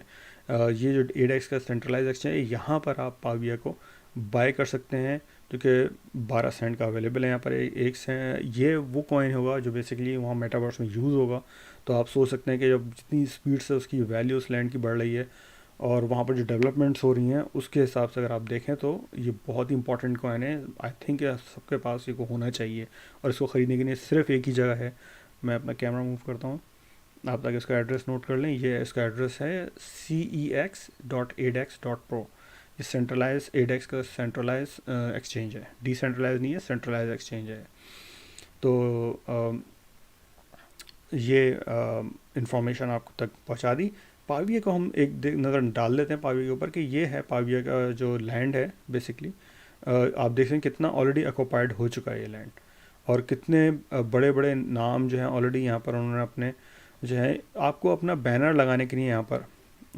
ये जो एडेक्स का सेंट्रलाइज एक्सचेंज है, यहाँ पर आप पाविया को बाय कर सकते हैं, क्योंकि 12 सेंट का अवेलेबल है यहाँ पर एक सेंट। ये वो कॉइन होगा जो बेसिकली वहाँ मेटावर्स में यूज़ होगा। तो आप सोच सकते हैं कि जब जितनी स्पीड से उसकी वैल्यू उस लैंड की बढ़ रही है और वहाँ पर जो डेवलपमेंट्स हो रही हैं उसके हिसाब से अगर आप देखें तो ये बहुत ही इंपॉर्टेंट कॉइन है। आई थिंक सबके पास ये को होना चाहिए, और इसको ख़रीदने के लिए सिर्फ एक ही जगह है। मैं अपना कैमरा मूव करता हूँ आप ताकि इसका एड्रेस नोट कर लें। ये इसका एड्रेस है cex.adex.pro। ये सेंट्रलाइज एडेक्स का सेंट्रलाइज एक्सचेंज है, डिसेंट्रलाइज नहीं है, सेंट्रलाइज एक्सचेंज है। तो ये इंफॉर्मेशन आपको तक पहुंचा दी। पाविया को हम एक नज़र डाल लेते हैं पाविया के ऊपर कि ये है पाविया का जो लैंड है बेसिकली। आप देख रहे हैं कितना ऑलरेडी ऑक्यूपाइड हो चुका है ये लैंड, और कितने बड़े बड़े नाम जो हैं ऑलरेडी यहाँ पर उन्होंने अपने जो है, आपको अपना बैनर लगाने के लिए यहाँ पर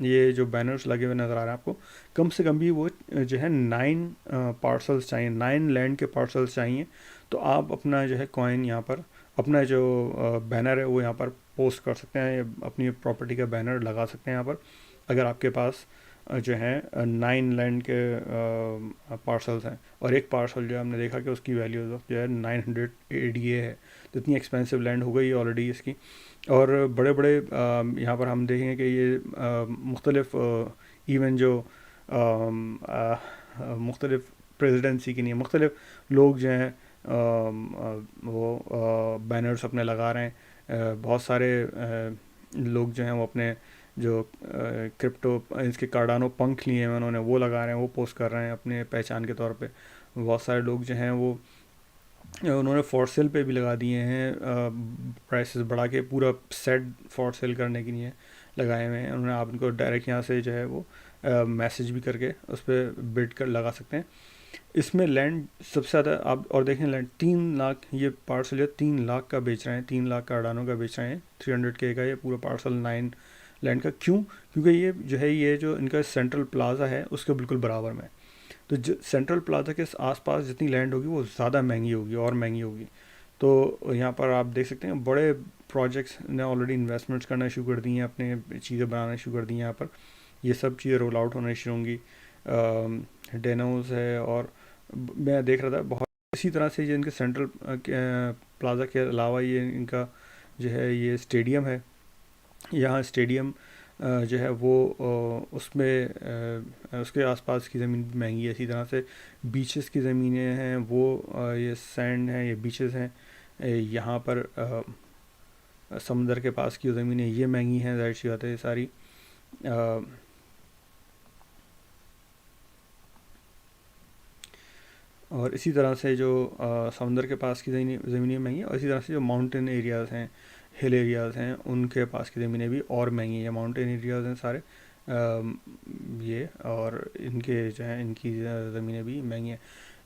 ये जो बैनर्स लगे हुए नज़र आ रहे हैं आपको, कम से कम भी वो जो है 9 पार्सल्स चाहिए, 9 लैंड के पार्सल्स चाहिए। तो आप अपना जो है कॉइन यहाँ पर, अपना जो बैनर है वो यहाँ पर पोस्ट कर सकते हैं, अपनी प्रॉपर्टी का बैनर लगा सकते हैं यहाँ पर, अगर आपके पास जो है 9 लैंड के पार्सल्स हैं। और एक पार्सल जो है हमने देखा कि उसकी वैल्यू जो है 900 ADA है। तो इतनी एक्सपेंसिव लैंड हो गई ऑलरेडी इसकी। और बड़े बड़े यहाँ पर हम देखेंगे कि ये मुख्तलिफ इवन जो मुख्तलिफ प्रेसिडेंसी की नहीं है, मुख्तलिफ लोग जो हैं वो बैनर्स अपने लगा रहे हैं। बहुत सारे लोग जो हैं वो अपने जो क्रिप्टो इसके कार्डानो पंख लिए हैं उन्होंने वो लगा रहे हैं, वो पोस्ट कर रहे हैं अपने पहचान के तौर पे। बहुत सारे लोग जो हैं वो उन्होंने फॉर सेल पे भी लगा दिए हैं, प्राइसेस बढ़ा के पूरा सेट फॉर सेल करने के लिए लगाए हुए हैं उन्होंने। आप उनको डायरेक्ट यहाँ से जो है वो मैसेज भी करके उस पर बिड कर लगा सकते हैं। इसमें लैंड सबसे ज़्यादा आप और देखें, लैंड 3 लाख, ये पार्सल जो 3 लाख का बेच रहे हैं, 3 लाख का अडानों का बेच रहे हैं, 300K का ये पूरा पार्सल 9 लैंड का। क्यों? क्योंकि ये जो है ये जो इनका सेंट्रल प्लाजा है उसके बिल्कुल बराबर में। तो सेंट्रल प्लाजा के आसपास जितनी लैंड होगी वो ज़्यादा महंगी होगी और महंगी होगी। तो यहाँ पर आप देख सकते हैं बड़े प्रोजेक्ट्स ने ऑलरेडी इन्वेस्टमेंट्स करना शुरू कर दी हैं, अपने चीज़ें बनाना शुरू कर दी हैं यहाँ पर। ये सब चीज़ें रोल आउट होना शुरू होंगी। डेनोज है, और मैं देख रहा था बहुत इसी तरह से ये इनके सेंट्रल प्लाजा के अलावा ये इनका जो है ये स्टेडियम है। यहाँ स्टेडियम जो है वो उसमें उसके आसपास की ज़मीन भी महंगी है। इसी तरह से बीचेस की ज़मीनें हैं वो ये सैंड हैं, ये बीचेस हैं। यहाँ पर समंदर के पास की ज़मीनें ये महंगी हैं, ज़ाहिर सी बात है ये सारी। और इसी तरह से जो समंदर के पास की ज़मीनें महंगी हैं, और इसी तरह से जो माउंटेन एरियाज़ हैं, हिल एरियाज़ हैं, उनके पास की ज़मीनें भी और महंगी हैं। माउंटेन एरियाज़ हैं सारे ये, और इनके जो हैं इनकी ज़मीनें भी महंगी हैं।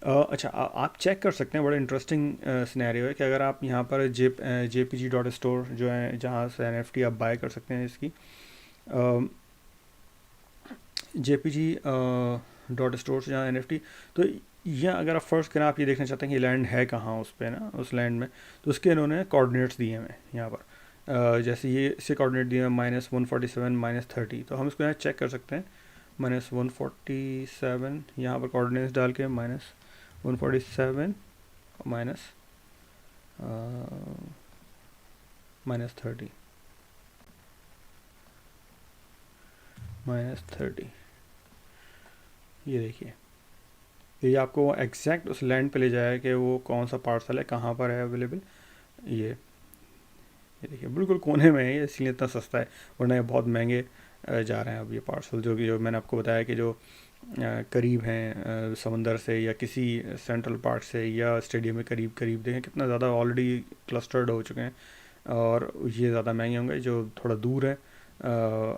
अच्छा, आप चेक कर सकते हैं, बड़ा इंटरेस्टिंग सिनेरियो है कि अगर आप यहाँ पर jpg.store जो है जहाँ से NFT आप बाय कर सकते हैं इसकी, jpg.store से जहाँ NFT, तो यहाँ अगर आप फर्स्ट करें, आप ये देखना चाहते हैं कि लैंड है कहाँ उस पर ना, उस लैंड में, तो उसके इन्होंने कोऑर्डिनेट्स दिए हैं यहाँ पर। जैसे ये इससे कोऑर्डिनेट दिए हैं -147 -30, तो हम इसको यहाँ चेक कर सकते हैं। -147 यहाँ पर कोऑर्डिनेट्स डाल के -147 माइनस -30 -30, ये देखिए, ये आपको एग्जैक्ट उस लैंड पे ले जाएगा कि वो कौन सा पार्सल है, कहाँ पर है अवेलेबल। ये देखिए बिल्कुल कोने में है ये, इसलिए इतना सस्ता है, वरना ये बहुत महंगे जा रहे हैं अब ये पार्सल। जो मैंने आपको बताया कि जो करीब हैं समंदर से या किसी सेंट्रल पार्ट से या स्टेडियम में करीब करीब, देखें कितना ज़्यादा ऑलरेडी क्लस्टर्ड हो चुके हैं, और ये ज़्यादा महंगे होंगे। जो थोड़ा दूर है,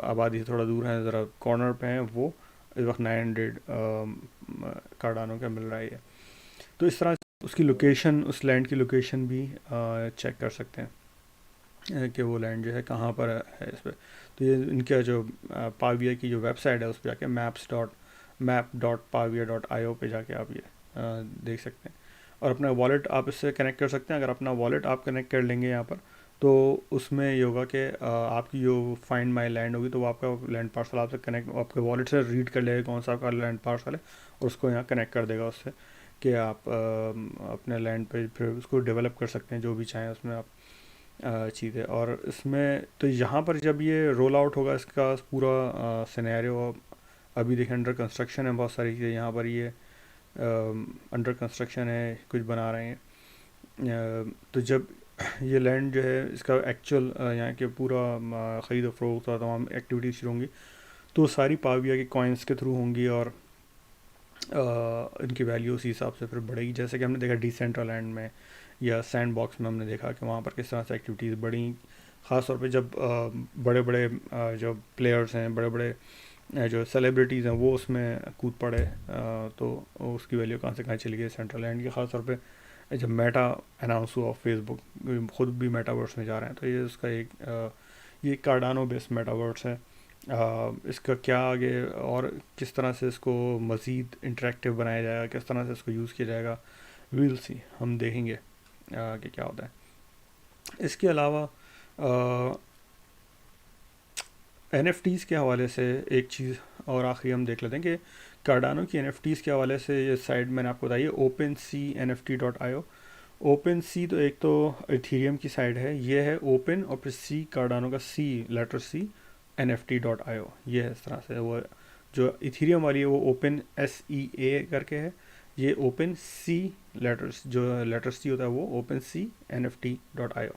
आबादी से थोड़ा दूर है, ज़रा कॉर्नर पे हैं, वो इस वक्त 900 कार्डानो का मिल रहा है ये। तो इस तरह से उसकी लोकेशन, उस लैंड की लोकेशन भी चेक कर सकते हैं कि वो लैंड जो है कहाँ पर है इस पर। तो ये इनका जो पाविया की जो वेबसाइट है उस पर जाके map.pavia.io पे जाके आप ये देख सकते हैं। और अपना वॉलेट आप इससे कनेक्ट कर सकते हैं। अगर अपना वॉलेट आप कनेक्ट कर लेंगे यहाँ पर, तो उसमें ये होगा कि आपकी जो फाइंड माई लैंड होगी, तो वो आपका लैंड पार्सल आपसे कनेक्ट, आपके वॉलेट से रीड कर लेगा कौन सा आपका लैंड पार्सल है, और उसको यहाँ कनेक्ट कर देगा उससे, कि आप अपने लैंड पे फिर उसको डेवलप कर सकते हैं जो भी चाहें उसमें आप चीज़ें। और इसमें तो यहाँ पर जब ये रोल आउट होगा इसका पूरा सिनेरियो, अभी देखें अंडर कंस्ट्रक्शन है बहुत सारी चीज़ें यहाँ पर, ये अंडर कंस्ट्रक्शन है, कुछ बना रहे हैं। तो जब ये लैंड जो है इसका एक्चुअल यहाँ के पूरा ख़रीद फरोख्त और तमाम एक्टिविटीज़ शुरू होंगी, तो सारी पाविया के कॉइन्स के थ्रू होंगी, और इनकी वैल्यू उसी हिसाब से फिर बढ़ेगी। जैसे कि हमने देखा डिसेंट्रलैंड में या सैंड बॉक्स में, हमने देखा कि वहाँ पर किस तरह से एक्टिविटीज़ बढ़ी, ख़ास तौर पे जब बड़े बड़े जो प्लेयर्स हैं, बड़े बड़े जो सेलिब्रिटीज़ हैं, वो उसमें कूद पड़े, तो उसकी वैल्यू कहाँ से कहाँ चली गई सेंट्रल लैंड की। ख़ास तौर पे जब मेटा अनाउंस हुआ, फेसबुक खुद भी मेटावर्स में जा रहे हैं, तो ये उसका एक ये कार्डानो बेस्ड मेटावर्स है। इसका क्या आगे और किस तरह से इसको मज़ीद इंटरेक्टिव बनाया जाएगा, किस तरह से इसको यूज़ किया जाएगा, विल सी, हम देखेंगे कि क्या होता है। इसके अलावा NFTs के हवाले से एक चीज़ और आखिरी हम देख लेते हैं कि कार्डानो की NFTs के हवाले से ये साइट मैंने आपको बताई है, OpenSeaNFT.io। ओपन सी तो एक तो इथीरियम की साइट है, ये है ओपन, और फिर सी कार्डानो का सी, लेटर सी, NFT.io, ये है इस तरह से। वो जो इथीरियम वाली है वो ओपन SEA करके है, ये ओपन सी लेटर्स, जो लेटर सी होता है वो ओपन सी NFT.io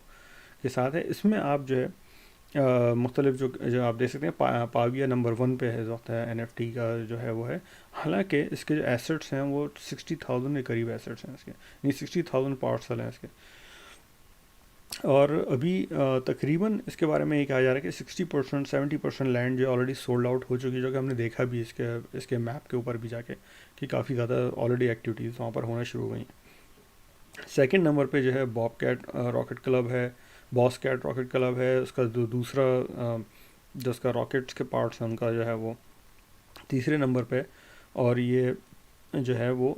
के साथ है। इसमें आप जो है मुख्तलिफ जो आप देख सकते हैं, पाविया नंबर 1 पे है इस वक्त है, NFT का जो है वो है। हालांकि इसके जो एसेट्स हैं वो 60,000 के करीब एसेट्स हैं इसके, यानी 60,000 पार्सल हैं इसके। और अभी तकरीबन इसके बारे में ये कहा जा रहा है कि 60% 70% लैंड जो ऑलरेडी सोल्ड आउट हो चुकी है, जो कि हमने देखा भी इसके मैप के ऊपर भी जाके कि काफ़ी ज़्यादा ऑलरेडी एक्टिविटीज़ वहाँ पर होना शुरू हो गई। सेकंड नंबर पे जो है बॉब कैट रॉकेट क्लब है, बॉस कैट रॉकेट क्लब है। उसका जो दूसरा जो उसका रॉकेट्स के पार्ट्स हैं उनका जो है वो तीसरे नंबर पे। और ये जो है वो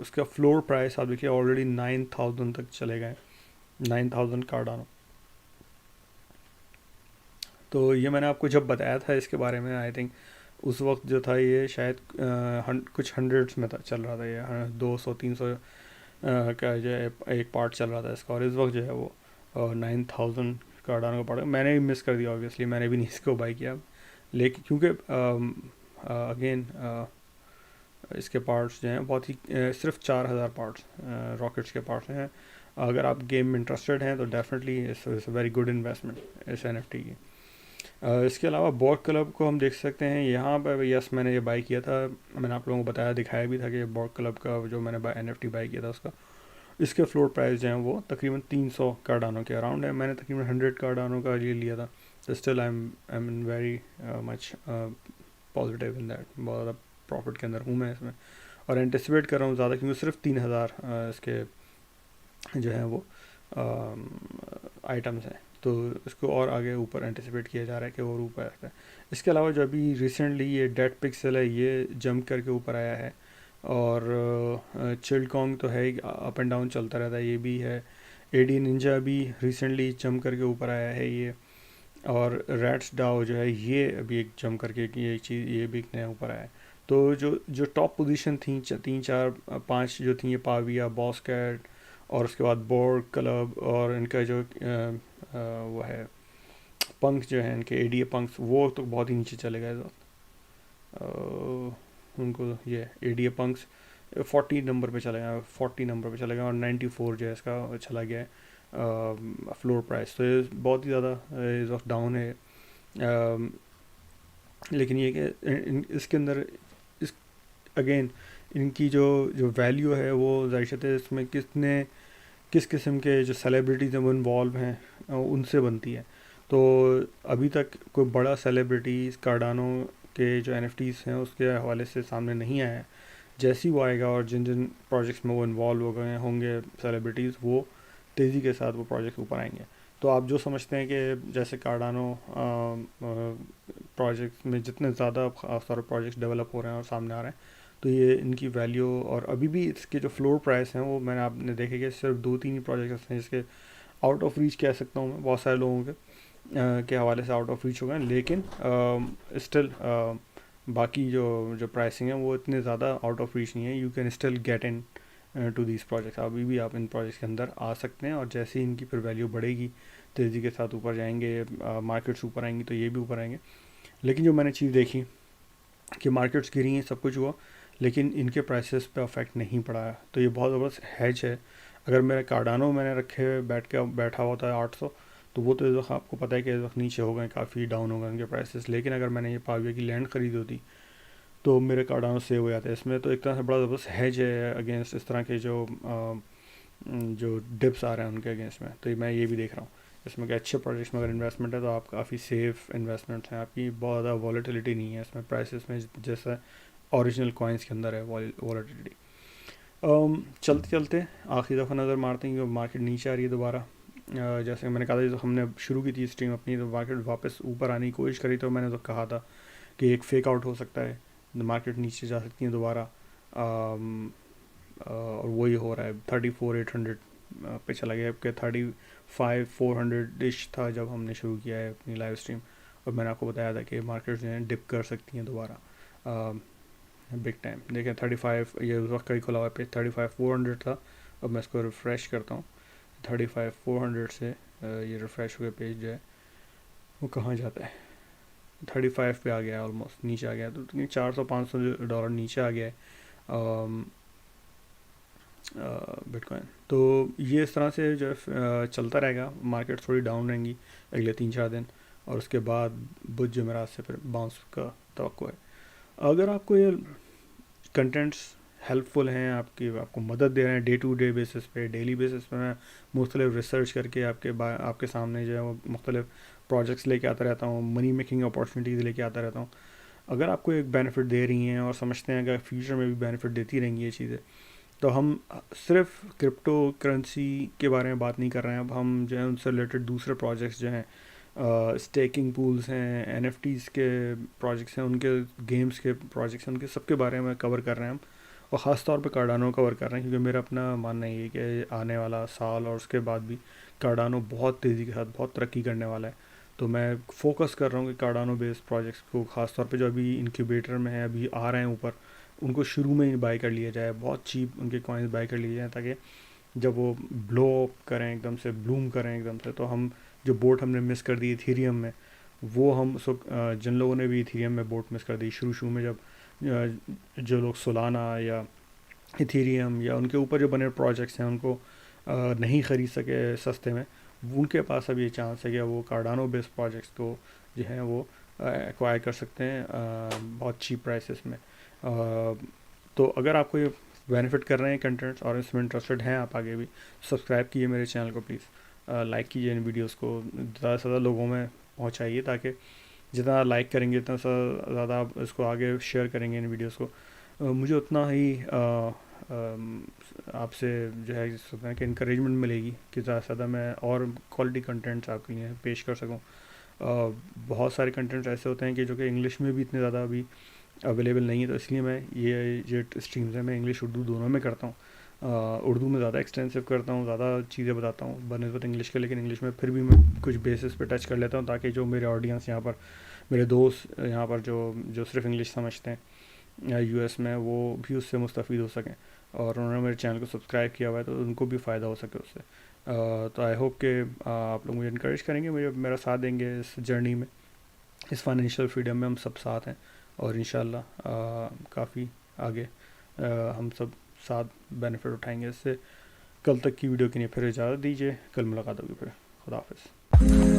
उसका फ्लोर प्राइस आप देखिए ऑलरेडी 9,000 तक चले गए, 9,000 कार्डानो। तो ये मैंने आपको जब बताया था इसके बारे में, आई थिंक उस वक्त जो था ये शायद कुछ हंड्रेड्स में था, चल रहा था ये 200-300 का जो है एक पार्ट चल रहा था इसका। और इस वक्त जो है वो 9,000 कार्डानो का पार्ट, मैंने भी मिस कर दिया ऑब्वियसली, मैंने भी नहीं इसको बाई किया, लेकिन क्योंकि अगेन इसके पार्ट्स जो हैं बहुत ही सिर्फ 4,000 पार्ट्स रॉकेट्स के पार्ट्स हैं। अगर आप गेम में इंटरेस्टेड हैं तो definitely it's very good investment इस NFT की। इसके अलावा बॉट क्लब को हम देख सकते हैं यहाँ पर, यस मैंने ये बाई किया था, मैंने आप लोगों को बताया, दिखाया भी था कि बॉट क्लब का जो मैंने NFT बाई किया था उसका, इसके फ्लोर प्राइस जो हैं वो तकरीबन 300 कार्डानो के अराउंड है। मैंने तकरीबन 100 कार्डानो का ये लिया था, तो still I am in very much positive in that, बहुत ज़्यादा प्रॉफिट के अंदर हूँ मैं इसमें, और एंटिसिपेट कर रहा हूँ ज़्यादा, क्योंकि सिर्फ 3,000 इसके जो हैं वो आइटम्स हैं, तो इसको और आगे ऊपर एंटिसिपेट किया जा रहा है कि और ऊपर आता है। इसके अलावा जो अभी रिसेंटली ये डेड पिक्सल है, ये जंप करके ऊपर आया है, और चिल्ड कॉन्ग तो है ही, अप एंड डाउन चलता रहता है, ये भी है। AD निंजा भी रिसेंटली जंप करके ऊपर आया है ये, और रैट्स डाओ जो है ये अभी एक जंप करके ये चीज़, ये भी एक नया ऊपर आया है। तो जो टॉप पोजीशन थी 3 4 5 जो थी, ये पाविया, बॉस कैट, और उसके बाद बोर्ड क्लब, और इनका जो वो है पंक्स जो है इनके ADA पंक्स, वो तो बहुत ही नीचे चले गए उनको, ये ADA पंक्स 40 नंबर पे चले गया, 40 नंबर पे चले गया, और 94 जो है इसका चला गया है फ्लोर प्राइस। तो ये बहुत ही ज़्यादा इस वक्त डाउन है। लेकिन ये कि इसके अंदर इस अगेन इनकी जो वैल्यू है वो ज़ाहिर है इसमें किस किस्म के जो सेलिब्रिटीज़ हैं वो इन्वॉल्व हैं उनसे बनती है। तो अभी तक कोई बड़ा सेलिब्रिटी कार्डानो के जो NFTs हैं उसके हवाले से सामने नहीं आया है। जैसे ही वो आएगा और जिन जिन प्रोजेक्ट्स में वो इन्वॉल्व हो गए होंगे सेलिब्रिटीज़, वो तेज़ी के साथ वो प्रोजेक्ट ऊपर आएंगे। तो आप जो समझते हैं कि जैसे कार्डानो प्रोजेक्ट में जितने ज़्यादा सारे प्रोजेक्ट्स डेवलप हो रहे हैं और सामने आ रहे हैं, तो ये इनकी वैल्यू और अभी भी इसके जो फ्लोर प्राइस हैं वो मैंने आपने देखे कि सिर्फ 2-3 ही प्रोजेक्ट्स हैं जिसके आउट ऑफ रीच कह सकता हूँ मैं, बहुत सारे लोगों के हवाले से आउट ऑफ रीच हो गए, लेकिन स्टिल बाकी जो जो प्राइसिंग है वो इतने ज़्यादा आउट ऑफ रीच नहीं है। You can still get into these projects, अभी भी आप इन प्रोजेक्ट्स के अंदर आ सकते हैं, और जैसे ही इनकी फिर वैल्यू बढ़ेगी तेज़ी के साथ ऊपर जाएंगे, मार्केट्स ऊपर आएंगी तो ये भी ऊपर आएंगे। लेकिन जो मैंने चीज़ देखी कि मार्केट्स गिरी हैं, सब कुछ हुआ, लेकिन इनके प्राइसेस पे अफेक्ट नहीं पड़ा है, तो ये बहुत ज़बरदस्त हैज है। अगर मेरा कार्डानो मैंने रखे हुए बैठा होता है 800, तो वो तो इस वक्त आपको पता है कि इस वक्त नीचे हो गए, काफ़ी डाउन हो गए उनके प्राइसेस। लेकिन अगर मैंने ये पाविया की लैंड खरीदी होती तो मेरे कार्डानो सेव हो जाते हैं इसमें। तो एक तरह से बड़ा ज़बरदस्त हैज है अगेंस्ट इस तरह के जो डिप्स आ रहे हैं उनके अगेंस्ट में। तो मैं ये भी देख रहा हूँ इसमें कि अच्छे प्रोजेक्ट्स में अगर इन्वेस्टमेंट है तो आप काफ़ी सेफ इन्वेस्टमेंट्स हैं आपकी, बहुत ज़्यादा वॉलेटिलिटी नहीं है इसमें प्राइसेस में जैसा ओरिजिनल कॉइन्स के अंदर है वॉलेटिलिटी। चलते चलते आखिरी दफ़ा नज़र मारते हैं कि मार्केट नीचे आ रही है दोबारा। जैसे मैंने कहा था, जो हमने शुरू की थी स्ट्रीम अपनी, तो मार्केट वापस ऊपर आने की कोशिश करी, तो मैंने तो कहा था कि एक फेक आउट हो सकता है, मार्केट नीचे जा सकती है दोबारा, और वही हो रहा है। 34,800 पे चला गया, आपके 35,400 डिश था जब हमने शुरू किया है अपनी लाइव स्ट्रीम, और मैंने आपको बताया था कि मार्केट जो है डिप कर सकती हैं दोबारा बिग टाइम। देखें 35, ये उस वक्त कई खुला हुआ पे 35,400 था। अब मैं इसको रिफ़्रेश करता हूँ, 35,400 से ये रिफ़्रेश हुए पेज जो है वो कहाँ जाता है, 35 पे आ गया है, ऑलमोस्ट नीचे आ गया है। तो $400-500 नीचे आ गया है बिटकॉइन। तो ये इस तरह से जो है चलता रहेगा, मार्केट थोड़ी डाउन रहेंगी अगले 3-4 दिन, और उसके बाद बुध जुमेरात से फिर बाउंस का तवक्को है। अगर आपको ये कंटेंट्स हेल्पफुल हैं, आपको मदद दे रहे हैं डे टू डे बेसिस पे, डेली बेसिस पे, मैं मुख्तलिफ रिसर्च करके आपके सामने जो है वो मुख्तलिफ प्रोजेक्ट्स लेके आता रहता हूँ, मनी मेकिंग अपॉर्चुनिटीज़ लेके आता रहता हूँ। अगर आपको एक बेनिफिट दे रही हैं और समझते हैं अगर फ्यूचर में भी बेनिफिट देती रहेंगी ये चीज़ें, तो हम सिर्फ क्रिप्टो करेंसी के बारे में बात नहीं कर रहे हैं। अब हम जो है उनसे रिलेटेड दूसरे प्रोजेक्ट्स जो हैं, स्टेकिंग पूल्स हैं, NFTs के प्रोजेक्ट्स हैं, उनके गेम्स के प्रोजेक्ट्स हैं, उनके सबके बारे में कवर कर रहे हैं हम, और ख़ास तौर पे कार्डानो कवर कर रहे हैं, क्योंकि मेरा अपना मानना ये है कि आने वाला साल और उसके बाद भी कार्डानो बहुत तेज़ी के साथ बहुत तरक्की करने वाला है। तो मैं फोकस कर रहा हूँ कि कार्डानो बेस्ड प्रोजेक्ट्स को, ख़ास तौर पे जो अभी इंक्यूबेटर में है, अभी आ रहे हैं ऊपर, उनको शुरू में ही बाई कर लिया जाए, बहुत चीप उनके कॉइन्स बाई कर लिए जाए, ताकि जब वो ब्लो करें एकदम से, ब्लूम करें एकदम से, तो हम जो बोट हमने मिस कर दी इथीरियम में, वो हम जिन लोगों ने भी इथीरियम में बोट मिस कर दी शुरू में, जब जो लोग सोलाना या इथीरियम या उनके ऊपर जो बने प्रोजेक्ट्स हैं उनको नहीं ख़रीद सके सस्ते में, उनके पास अब ये चांस है कि वो कार्डानो बेस्ड प्रोजेक्ट्स को जो है वो एक्वायर कर सकते हैं बहुत चीप प्राइसेस में। तो अगर आपको ये बेनिफिट कर रहे हैं कंटेंट्स और इसमें इंटरेस्टेड हैं आप आगे भी, सब्सक्राइब कीजिए मेरे चैनल को प्लीज़, लाइक कीजिए इन वीडियोस को, ज़्यादा से ज़्यादा लोगों में पहुंचाइए, ताकि जितना लाइक करेंगे उतना ज़्यादा आप इसको आगे शेयर करेंगे इन वीडियोस को, मुझे उतना ही आपसे जो है कि इंकरेजमेंट मिलेगी कि ज़्यादा से ज़्यादा मैं और क्वालिटी कंटेंट्स आपके लिए पेश कर सकूँ। बहुत सारे कंटेंट्स ऐसे होते हैं कि जो कि इंग्लिश में भी इतने ज़्यादा अभी अवेलेबल नहीं है, तो इसलिए मैं ये स्ट्रीम्स हैं मैं इंग्लिश उर्दू दोनों में करता हूँ। उर्दू में ज़्यादा एक्सटेंसिव करता हूँ, ज़्यादा चीज़ें बताता हूँ बनस्बत इंग्लिश के, लेकिन इंग्लिश में फिर भी मैं कुछ बेसिस पे टच कर लेता हूँ, ताकि जो मेरे ऑडियंस यहाँ पर, मेरे दोस्त यहाँ पर जो सिर्फ इंग्लिश समझते हैं US में, वो भी उससे मुस्तफ़ीद हो सकें, और उन्होंने मेरे चैनल को सब्सक्राइब किया हुआ है तो उनको भी फ़ायदा हो सके उससे। तो आई होप कि आप लोग मुझे इनकरेज करेंगे, मेरा साथ देंगे इस जर्नी में, इस फाइनेंशियल फ्रीडम में हम सब साथ हैं, और इंशाल्लाह काफ़ी आगे हम सब साथ बेनिफिट उठाएंगे इससे। कल तक की वीडियो के लिए फिर इजाज़त दीजिए, कल मुलाकात होगी फिर। खुदा हाफिज़।